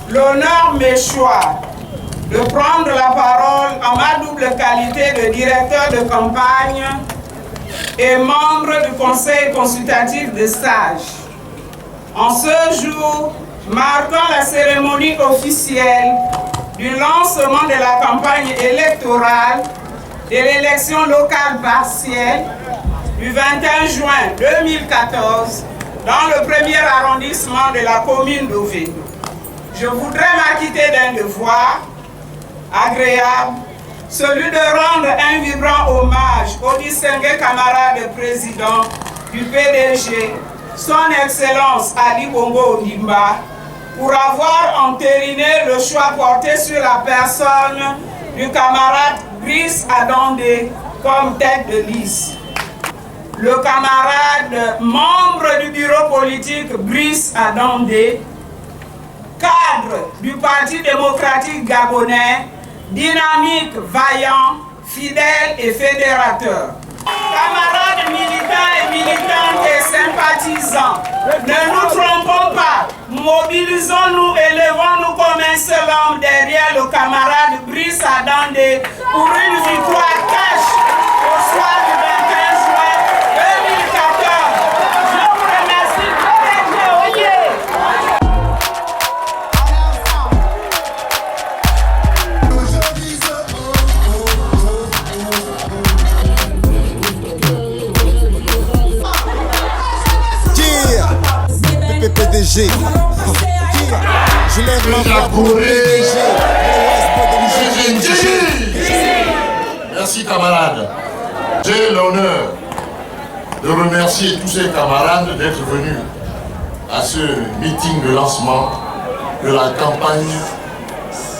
L'honneur m'échoit de prendre la parole en ma double qualité de directeur de campagne et membre du conseil consultatif de sages. En ce jour, marquant la cérémonie officielle du lancement de la campagne électorale de l'élection locale partielle du 21 juin 2014 dans le premier arrondissement de la commune d'Oviedo. Je voudrais m'acquitter d'un devoir agréable, celui de rendre un vibrant hommage au distingué camarade président du PDG, son Excellence Ali Bongo Ondimba, pour avoir entériné le choix porté sur la personne du camarade Brice Adondé comme tête de liste. Le camarade membre du bureau politique Brice Adondé, cadre du Parti démocratique gabonais, dynamique, vaillant, fidèle et fédérateur. Camarades militants et militantes et sympathisants, ne nous trompons pas, mobilisons-nous et levons-nous comme un seul homme derrière le camarade Brice Adondé pour une victoire cash au soir du 21 juin 2014. Je vous remercie. PDG. Je lève ma voix pour le PDG. Merci camarades. J'ai l'honneur de remercier tous ces camarades d'être venus à ce meeting de lancement de la campagne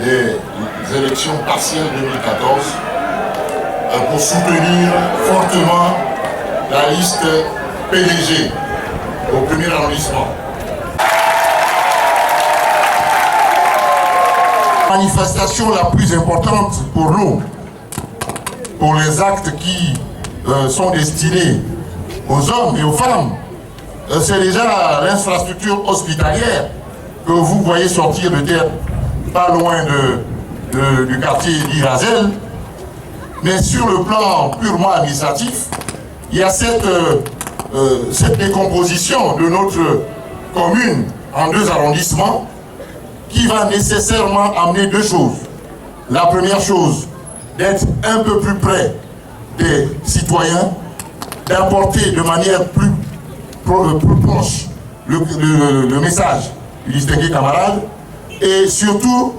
des élections partielles 2014 pour soutenir fortement la liste PDG au premier arrondissement. La manifestation la plus importante pour nous, pour les actes qui sont destinés aux hommes et aux femmes, c'est déjà l'infrastructure hospitalière que vous voyez sortir de terre pas loin du quartier d'Irazel. Mais sur le plan purement administratif, il y a cette décomposition de notre commune en 2 arrondissements qui va nécessairement amener 2 choses. La première chose, d'être un peu plus près des citoyens, d'apporter de manière plus proche le message du distingué camarade, et surtout,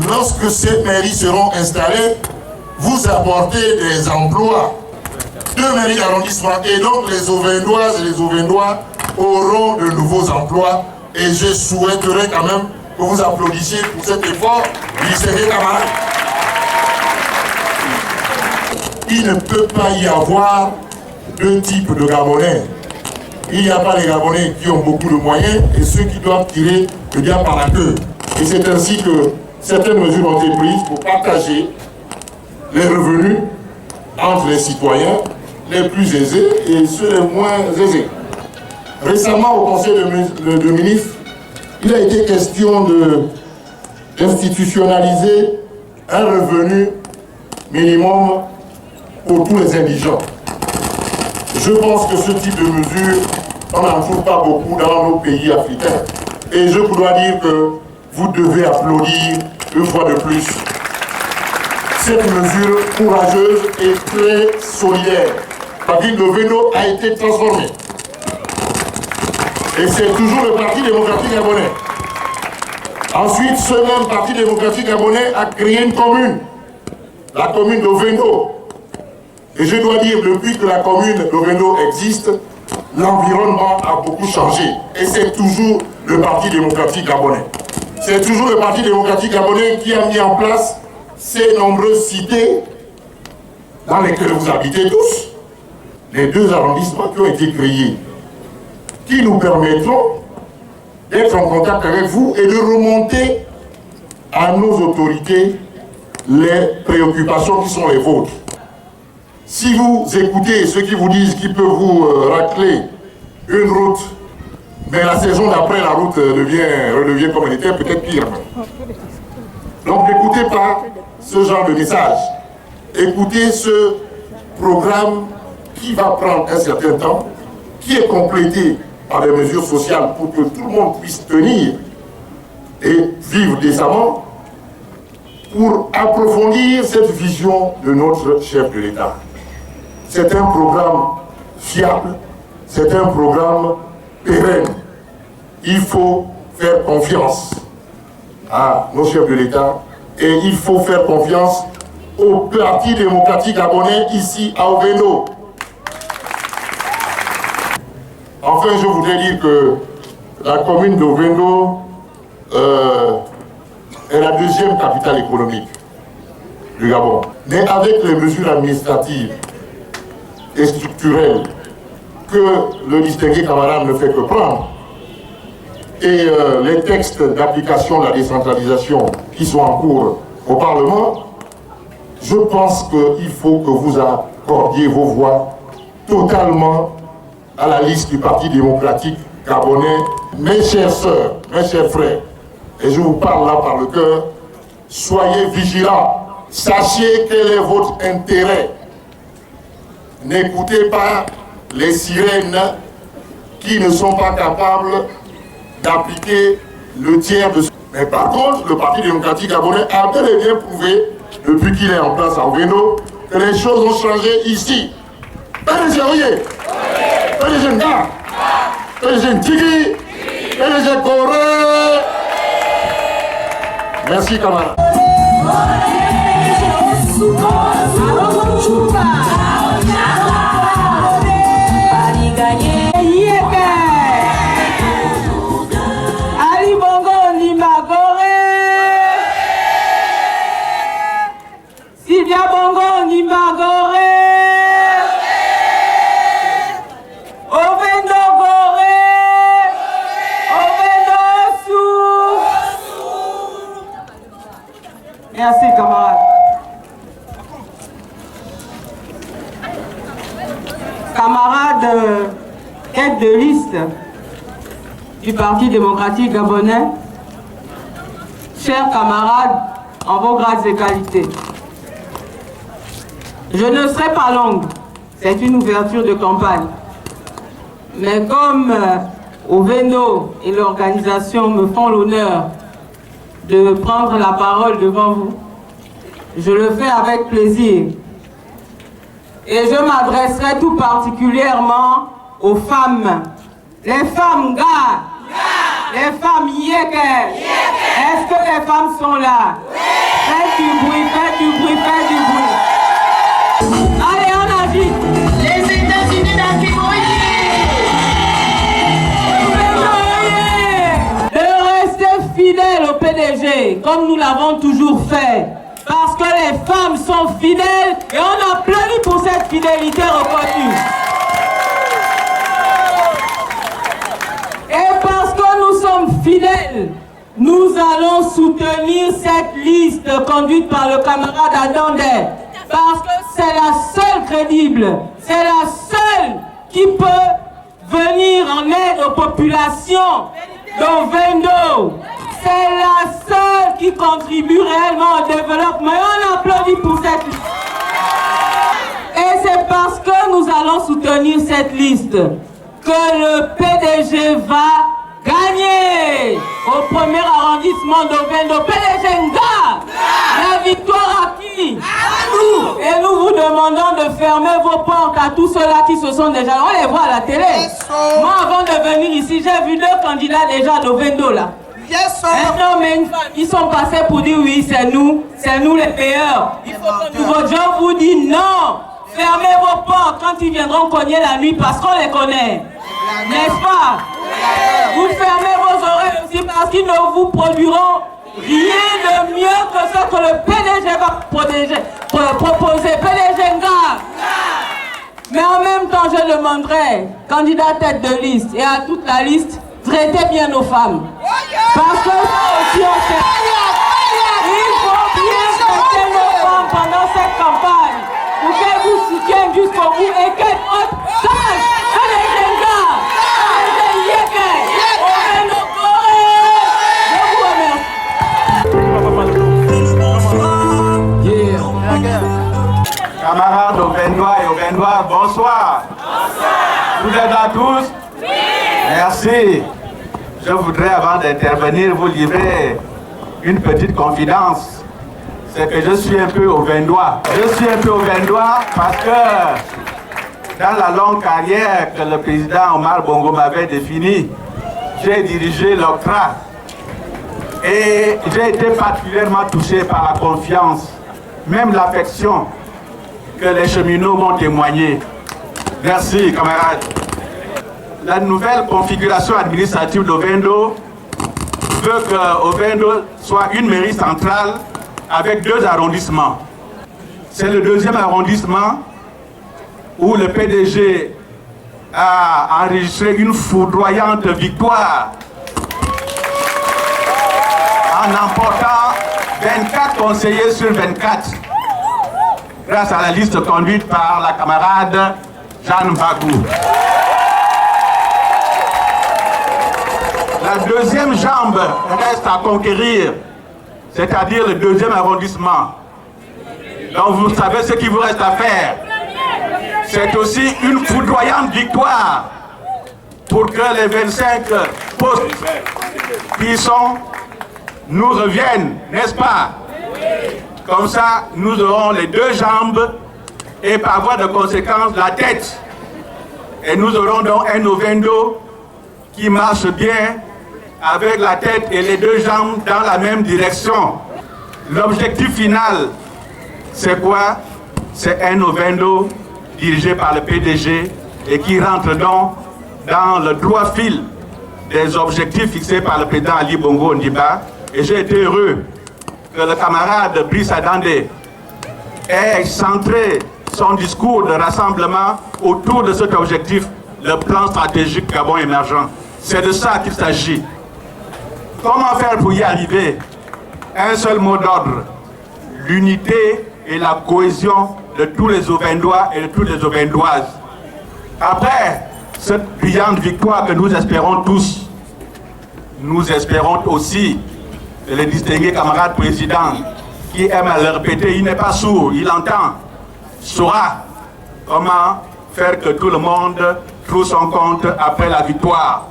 lorsque ces mairies seront installées, vous apporter des emplois. 2 mairies d'arrondissement, et donc les Auvergnoises et les Auvergnois auront de nouveaux emplois, et je souhaiterais quand même que vous applaudissiez pour cet effort du distingué camarade. Il ne peut pas y avoir 2 types de Gabonais. Il n'y a pas les Gabonais qui ont beaucoup de moyens et ceux qui doivent tirer le diable par la queue. Et c'est ainsi que certaines mesures ont été prises pour partager les revenus entre les citoyens les plus aisés et ceux les moins aisés. Récemment, au Conseil de ministres, il a été question d'institutionnaliser un revenu minimum pour tous les indigents. Je pense que ce type de mesure, on n'en trouve pas beaucoup dans nos pays africains. Et je dois dire que vous devez applaudir une fois de plus cette mesure courageuse et très solidaire. La ville de Vendo a été transformée. Et c'est toujours le Parti démocratique gabonais. Ensuite, ce même Parti démocratique gabonais a créé une commune, la commune de Vendo. Et je dois dire, depuis que la commune de Vendo existe, l'environnement a beaucoup changé. Et c'est toujours le Parti démocratique gabonais. C'est toujours le Parti démocratique gabonais qui a mis en place ces nombreuses cités dans lesquelles vous habitez tous, les 2 arrondissements qui ont été créés, qui nous permettront d'être en contact avec vous et de remonter à nos autorités les préoccupations qui sont les vôtres. Si vous écoutez ceux qui vous disent qu'ils peuvent vous racler une route, mais la saison d'après, la route redevient comme elle était, peut-être pire. Donc n'écoutez pas ce genre de message. Écoutez ce programme qui va prendre un certain temps, qui est complété par des mesures sociales pour que tout le monde puisse tenir et vivre décemment, pour approfondir cette vision de notre chef de l'État. C'est un programme fiable, c'est un programme pérenne. Il faut faire confiance à nos chefs de l'État et il faut faire confiance au Parti démocratique gabonais ici à Ovendo. Enfin, je voudrais dire que la commune d'Ovendo est la 2e capitale économique du Gabon. Mais avec les mesures administratives et structurelles que le distingué camarade ne fait que prendre, et les textes d'application de la décentralisation qui sont en cours au Parlement, je pense qu'il faut que vous accordiez vos voix totalement à la liste du Parti démocratique gabonais. Mes chères sœurs, mes chers frères, et je vous parle là par le cœur, soyez vigilants, sachez quel est votre intérêt. N'écoutez pas les sirènes qui ne sont pas capables d'appliquer le tiers de... Mais par contre, le Parti démocratique gabonais a bel et bien prouvé, depuis qu'il est en place à Ovendo, que les choses ont changé ici. PDG Nga, PDG Ntigi, PDG Corée. Merci camarades. Merci camarades. Camarades tête de liste du Parti démocratique gabonais, chers camarades en vos grades et qualités, je ne serai pas longue, c'est une ouverture de campagne. Mais comme Ovendo et l'organisation me font l'honneur de prendre la parole devant vous, je le fais avec plaisir. Et je m'adresserai tout particulièrement aux femmes. Les femmes Ga, les femmes Yeke. Est-ce que les femmes sont là? Faites du bruit, faites du bruit, faites du bruit. Allez, on agite. Les États-Unis d'Akimoye. De rester fidèle au PDG, comme nous l'avons toujours fait. Parce que les femmes sont fidèles et on applaudit pour cette fidélité reconnue. Et parce que nous sommes fidèles, nous allons soutenir cette liste conduite par le camarade Adandé. Parce que c'est la seule crédible, c'est la seule qui peut venir en aide aux populations d'Ovendo. C'est la seule qui contribue réellement au développement. Et on applaudit pour cette liste. Et c'est parce que nous allons soutenir cette liste que le PDG va gagner au premier arrondissement d'Ovendo. PDG Nga, la victoire à qui? oui. Et nous vous demandons de fermer vos portes à tous ceux-là qui se sont déjà... On les voit à la télé. Moi, avant de venir ici, j'ai vu 2 candidats déjà d'Ovendo là. Un homme et une femme, ils sont passés pour dire oui, c'est nous les meilleurs. Vos gens vous disent non. Fermez vos portes quand ils viendront cogner la nuit parce qu'on les connaît. N'est-ce pas? Vous fermez vos oreilles aussi parce qu'ils ne vous produiront rien de mieux que ce que le PDG va proposer. PDG Nga. Mais en même temps, je demanderai, candidat tête de liste et à toute la liste, traitez bien nos femmes. Parce que ça aussi, on sait. Il faut bien traiter nos femmes pendant cette campagne pour qu'elles vous soutiennent jusqu'au bout et qu'elles votent. Camarades Ovendois et Ovendois, bonsoir. Bonsoir. Vous êtes là tous? Oui. Merci. Je voudrais, avant d'intervenir, vous livrer une petite confidence. C'est que je suis un peu Ovendois. Je suis un peu Ovendois parce que dans la longue carrière que le président Omar Bongo m'avait définie, j'ai dirigé l'OCTRA et j'ai été particulièrement touché par la confiance, même l'affection que les cheminots m'ont témoigné. Merci, camarades. La nouvelle configuration administrative d'Ovendo veut que Ovendo soit une mairie centrale avec 2 arrondissements. C'est le 2e arrondissement où le PDG a enregistré une foudroyante victoire en emportant 24 conseillers sur 24. Grâce à la liste conduite par la camarade Jeanne Bagou. La 2e jambe reste à conquérir, c'est-à-dire le 2e arrondissement. Donc vous savez ce qu'il vous reste à faire. C'est aussi une foudroyante victoire pour que les 25 postes qui sont nous reviennent, n'est-ce pas? Comme ça, nous aurons les 2 jambes et par voie de conséquence la tête. Et nous aurons donc un Ovendo qui marche bien avec la tête et les 2 jambes dans la même direction. L'objectif final, c'est quoi? C'est un Ovendo dirigé par le PDG et qui rentre donc dans le droit fil des objectifs fixés par le président Ali Bongo Ondimba. Et j'ai été heureux que le camarade Brice Adandé ait centré son discours de rassemblement autour de cet objectif, le plan stratégique Gabon émergent. C'est de ça qu'il s'agit. Comment faire pour y arriver? Un seul mot d'ordre, l'unité et la cohésion de tous les Ovendois et de toutes les Ovendoises. Après cette brillante victoire que nous espérons tous, nous espérons aussi et les distingués camarades présidents qui aiment à le répéter, il n'est pas sourd, il entend, saura comment faire que tout le monde trouve son compte après la victoire.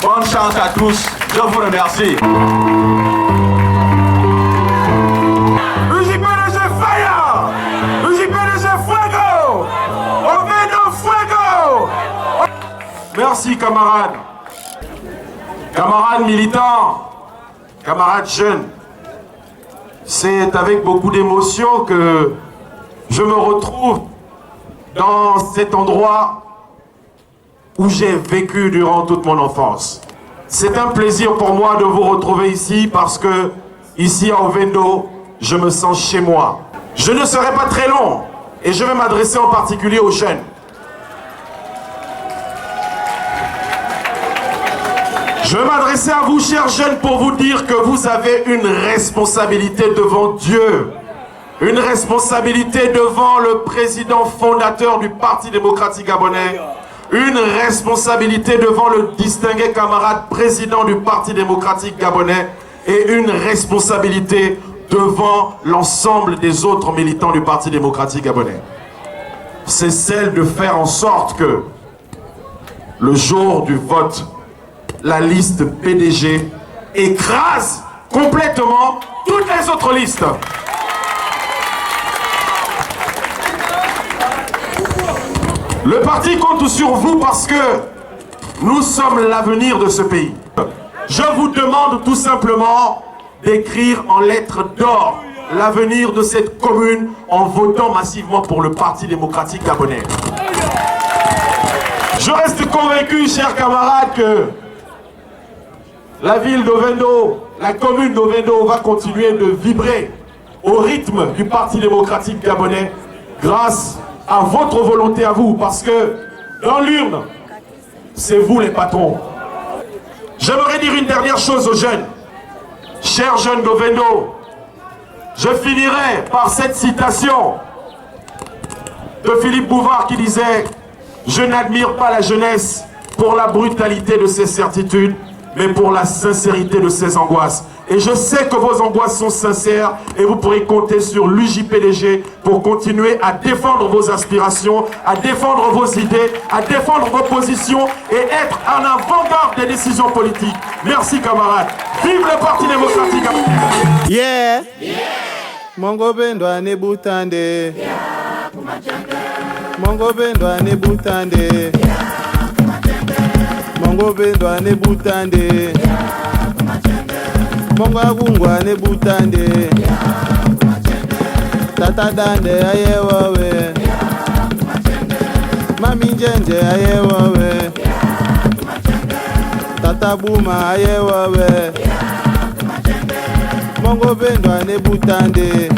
Bonne chance à tous, je vous remercie. UJPDG Fire! UJPDG Fuego! Ovendo Fuego! Merci camarades. Camarades militants, camarades jeunes, c'est avec beaucoup d'émotion que je me retrouve dans cet endroit où j'ai vécu durant toute mon enfance. C'est un plaisir pour moi de vous retrouver ici parce que, ici à Ovendo, je me sens chez moi. Je ne serai pas très long et je vais m'adresser en particulier aux jeunes. Je vais m'adresser à vous, chers jeunes, pour vous dire que vous avez une responsabilité devant Dieu. Une responsabilité devant le président fondateur du Parti démocratique gabonais. Une responsabilité devant le distingué camarade président du Parti démocratique gabonais. Et une responsabilité devant l'ensemble des autres militants du Parti démocratique gabonais. C'est celle de faire en sorte que le jour du vote, la liste PDG écrase complètement toutes les autres listes. Le parti compte sur vous parce que nous sommes l'avenir de ce pays. Je vous demande tout simplement d'écrire en lettres d'or l'avenir de cette commune en votant massivement pour le Parti démocratique gabonais. Je reste convaincu, chers camarades, que la ville d'Ovendo, la commune d'Ovendo va continuer de vibrer au rythme du Parti démocratique gabonais grâce à votre volonté à vous, parce que dans l'urne, c'est vous les patrons. J'aimerais dire une dernière chose aux jeunes. Chers jeunes d'Ovendo, je finirai par cette citation de Philippe Bouvard qui disait « Je n'admire pas la jeunesse pour la brutalité de ses certitudes, mais pour la sincérité de ses angoisses. » Et je sais que vos angoisses sont sincères et vous pourrez compter sur l'UJPDG pour continuer à défendre vos aspirations, à défendre vos idées, à défendre vos positions et être en avant-garde des décisions politiques. Merci camarades. Vive le Parti démocratique. Yeah. Mongo bendo ane butande. Mongo bendo ane butande. Mongo bendo ane butande. Mongo agungwa ane butande. Tata dande ayewawe. Mami njenje ayewawe. Tata buma ayewawe. Mongo bendo ane butande.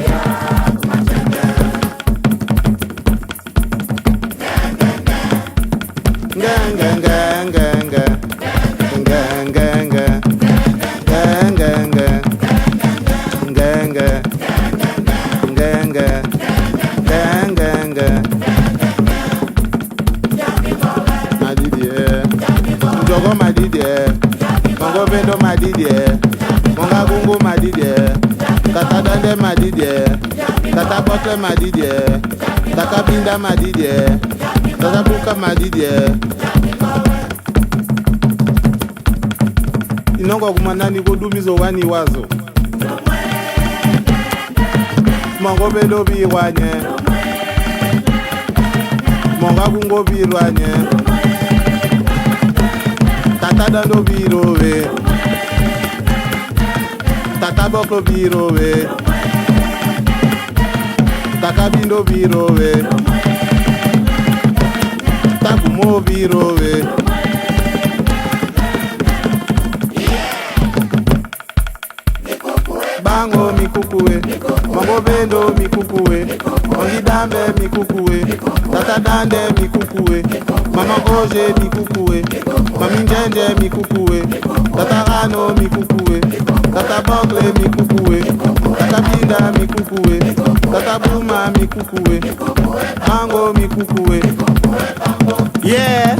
Nga nga nga nga nga nga nga. Jogo madidie, Mongo bendo madidie, Monga gungu madidie, Tata dande madidie, Tata botle madidie, Tata binda madidie, Tata buka madidie. Inongo kumanani kudumizo wani wazo. Mongo bendo birwanye, Monga gungo birwanye, Tata dando birowe, Tata boklo birowe, Tata bindo birowe, Takumo birowe. Bango mikukuwe, Mongo bendo mikukuwe, Ongi dambe mikukuwe, Tata dande mikukuwe, Mama oje mikukuwe, Mami njenje mikukuwe, Tata rano mikukuwe, Tata bokle mikukuwe, Tata binda mikukuwe, Tata buma mikukuwe, Bango mikukuwe. Yeah.